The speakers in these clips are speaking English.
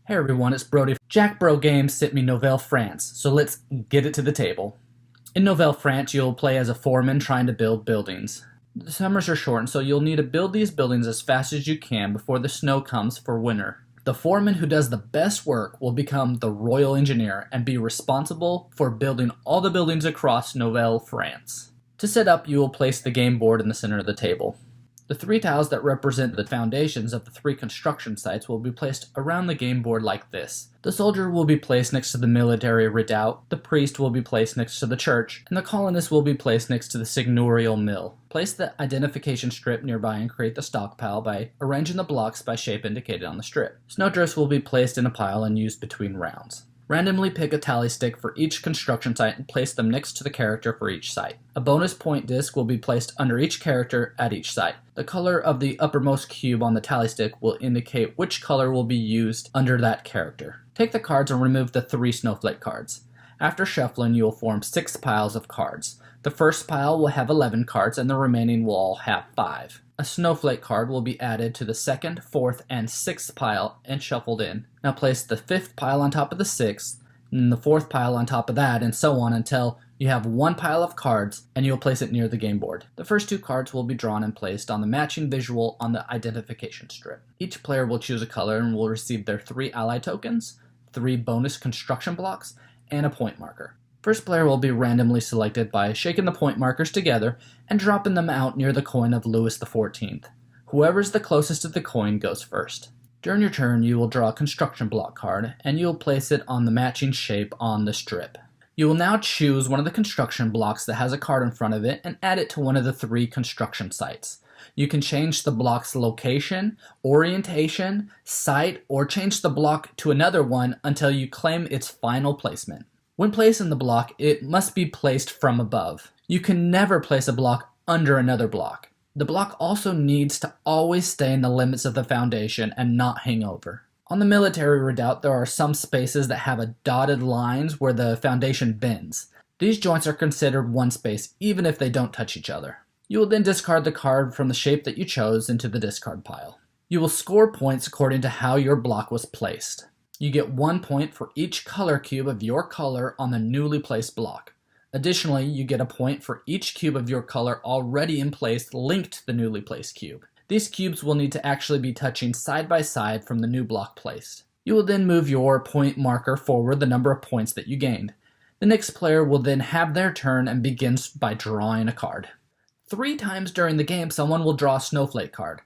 Hey everyone, it's Brody. Jackbro Games sent me Nouvelle, France, so let's get it to the table. In Nouvelle, France, you'll play as a foreman trying to build buildings. The summers are short, so you'll need to build these buildings as fast as you can before the snow comes for winter. The foreman who does the best work will become the royal engineer and be responsible for building all the buildings across Nouvelle, France. To set up, you will place the game board in the center of the table. The three tiles that represent the foundations of the three construction sites will be placed around the game board like this. The soldier will be placed next to the military redoubt, the priest will be placed next to the church, and the colonist will be placed next to the seigneurial mill. Place the identification strip nearby and create the stockpile by arranging the blocks by shape indicated on the strip. Snowdrifts will be placed in a pile and used between rounds. Randomly pick a tally stick for each construction site and place them next to the character for each site. A bonus point disc will be placed under each character at each site. The color of the uppermost cube on the tally stick will indicate which color will be used under that character. Take the cards and remove the 3 snowflake cards. After shuffling, you will form 6 piles of cards. The first pile will have 11 cards and the remaining will all have 5. A snowflake card will be added to the 2nd, 4th, and 6th pile and shuffled in. Now place the 5th pile on top of the 6th, and the 4th pile on top of that, and so on until you have 1 pile of cards and you'll place it near the game board. The first 2 cards will be drawn and placed on the matching visual on the identification strip. Each player will choose a color and will receive their 3 ally tokens, 3 bonus construction blocks, and a point marker. First player will be randomly selected by shaking the point markers together and dropping them out near the coin of Louis XIV. Whoever is the closest to the coin goes first. During your turn, you will draw a construction block card and you will place it on the matching shape on the strip. You will now choose one of the construction blocks that has a card in front of it and add it to one of the 3 construction sites. You can change the block's location, orientation, site, or change the block to another one until you claim its final placement. When placing the block, it must be placed from above. You can never place a block under another block. The block also needs to always stay in the limits of the foundation and not hang over. On the military redoubt, there are some spaces that have a dotted lines where the foundation bends. These joints are considered one space, even if they don't touch each other. You will then discard the card from the shape that you chose into the discard pile. You will score points according to how your block was placed. You get 1 point for each color cube of your color on the newly placed block. Additionally, you get a point for each cube of your color already in place linked to the newly placed cube. These cubes will need to actually be touching side by side from the new block placed. You will then move your point marker forward the number of points that you gained. The next player will then have their turn and begins by drawing a card. 3 times during the game, someone will draw a snowflake card.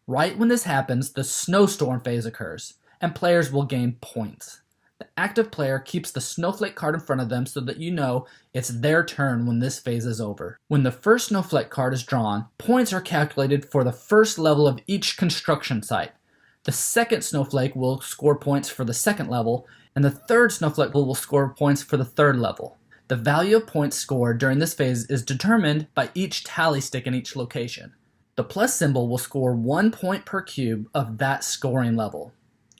Right when this happens, the Snowstorm Phase occurs, and players will gain points. The active player keeps the snowflake card in front of them so that you know it's their turn when this phase is over. When the first snowflake card is drawn, points are calculated for the first level of each construction site. The second snowflake will score points for the second level, and the third snowflake will score points for the third level. The value of points scored during this phase is determined by each tally stick in each location. The plus symbol will score 1 point per cube of that scoring level.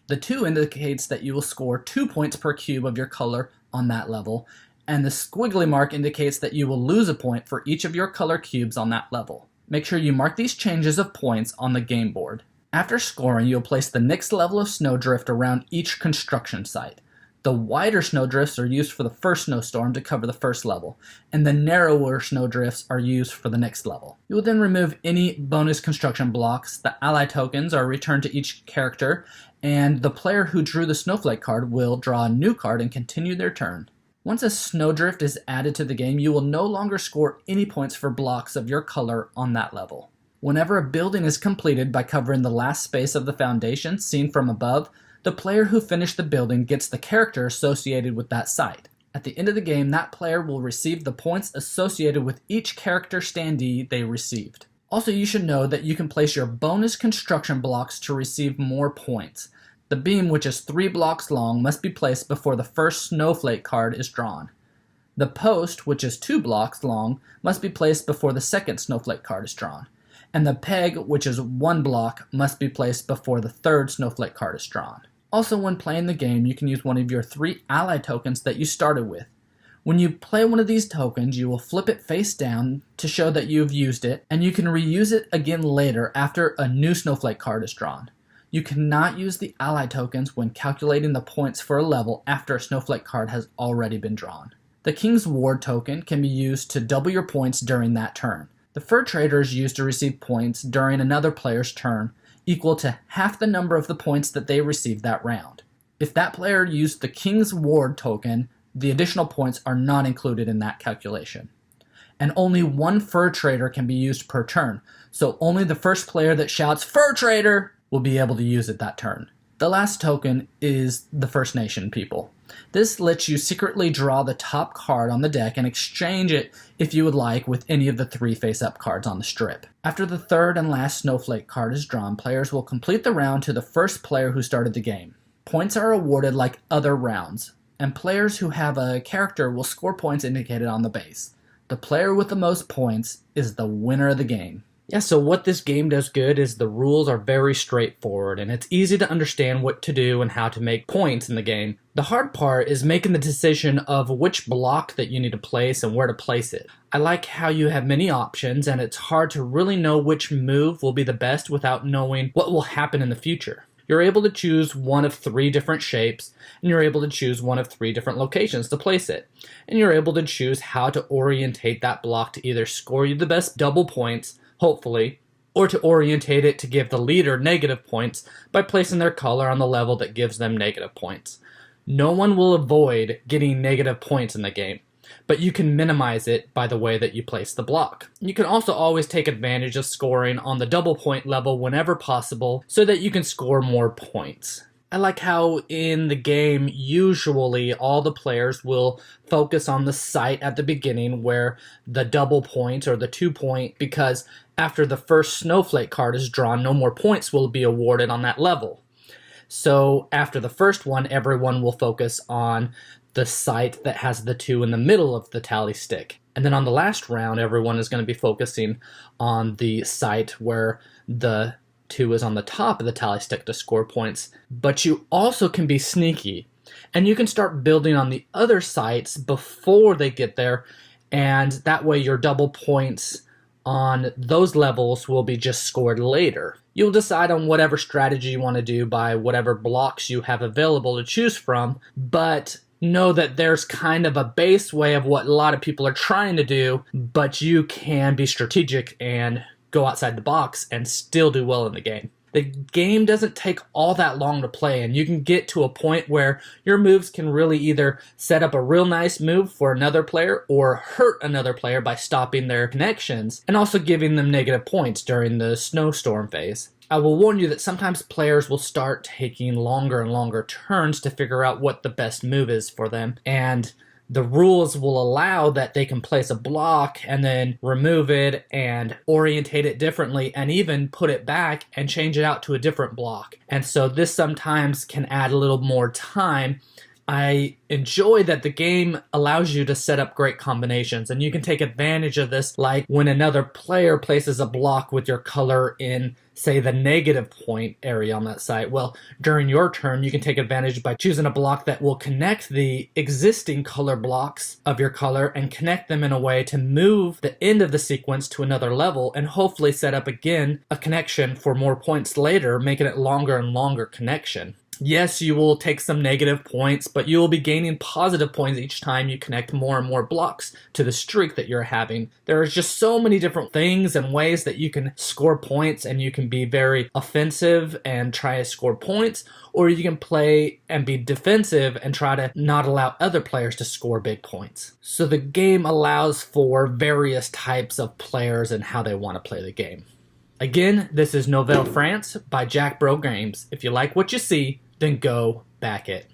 The 2 indicates that you will score 2 points per cube of your color on that level, and the squiggly mark indicates that you will lose a point for each of your color cubes on that level. Make sure you mark these changes of points on the game board. After scoring, you'll place the next level of snowdrift around each construction site. The wider snowdrifts are used for the first snowstorm to cover the first level, and the narrower snowdrifts are used for the next level. You will then remove any bonus construction blocks. The ally tokens are returned to each character, and the player who drew the snowflake card will draw a new card and continue their turn. Once a snowdrift is added to the game, you will no longer score any points for blocks of your color on that level. Whenever a building is completed by covering the last space of the foundation seen from above, the player who finished the building gets the character associated with that site. At the end of the game, that player will receive the points associated with each character standee they received. Also, you should know that you can place your bonus construction blocks to receive more points. The beam, which is 3 blocks long, must be placed before the first snowflake card is drawn. The post, which is 2 blocks long, must be placed before the second snowflake card is drawn. And the peg, which is 1 block, must be placed before the third snowflake card is drawn. Also, when playing the game, you can use one of your 3 ally tokens that you started with. When you play one of these tokens, you will flip it face down to show that you've used it, and you can reuse it again later after a new snowflake card is drawn. You cannot use the ally tokens when calculating the points for a level after a snowflake card has already been drawn. The King's Ward token can be used to double your points during that turn. The Fur Trader is used to receive points during another player's turn, equal to half the number of the points that they received that round. If that player used the King's Ward token, the additional points are not included in that calculation. And only one Fur Trader can be used per turn, so only the first player that shouts "Fur Trader" will be able to use it that turn. The last token is the First Nation people. This lets you secretly draw the top card on the deck and exchange it, if you would like, with any of the 3 face-up cards on the strip. After the third and last snowflake card is drawn, players will complete the round to the first player who started the game. Points are awarded like other rounds, and players who have a character will score points indicated on the base. The player with the most points is the winner of the game. Yeah, so what this game does good is the rules are very straightforward, and it's easy to understand what to do and how to make points in the game. The hard part is making the decision of which block that you need to place and where to place it. I like how you have many options, and it's hard to really know which move will be the best without knowing what will happen in the future. You're able to choose one of 3 different shapes, and you're able to choose one of 3 different locations to place it. And you're able to choose how to orientate that block to either score you the best double points, hopefully, or to orientate it to give the leader negative points by placing their color on the level that gives them negative points. No one will avoid getting negative points in the game, but you can minimize it by the way that you place the block. You can also always take advantage of scoring on the double point level whenever possible so that you can score more points. I like how in the game, usually all the players will focus on the site at the beginning where the double point or the 2 point, because after the first snowflake card is drawn, no more points will be awarded on that level. So after the first one, everyone will focus on the site that has the 2 in the middle of the tally stick. And then on the last round, everyone is going to be focusing on the site where the 2 is on the top of the tally stick to score points. But you also can be sneaky, and you can start building on the other sites before they get there, and that way your double points on those levels will be just scored later. You'll decide on whatever strategy you want to do by whatever blocks you have available to choose from, but know that there's kind of a base way of what a lot of people are trying to do, but you can be strategic and go outside the box and still do well in the game. The game doesn't take all that long to play, and you can get to a point where your moves can really either set up a real nice move for another player or hurt another player by stopping their connections and also giving them negative points during the Snowstorm Phase. I will warn you that sometimes players will start taking longer and longer turns to figure out what the best move is for them, and the rules will allow that they can place a block and then remove it and orientate it differently and even put it back and change it out to a different block. And so this sometimes can add a little more time. I enjoy that the game allows you to set up great combinations, and you can take advantage of this, like when another player places a block with your color in, say, the negative point area on that site. Well, during your turn, you can take advantage by choosing a block that will connect the existing color blocks of your color and connect them in a way to move the end of the sequence to another level and hopefully set up again a connection for more points later, making it longer and longer connection. Yes, you will take some negative points, but you will be gaining positive points each time you connect more and more blocks to the streak that you're having. There are just so many different things and ways that you can score points, and you can be very offensive and try to score points, or you can play and be defensive and try to not allow other players to score big points. So the game allows for various types of players and how they want to play the game. Again, this is Nouvelle France by Jackbro Games. If you like what you see, then go back it.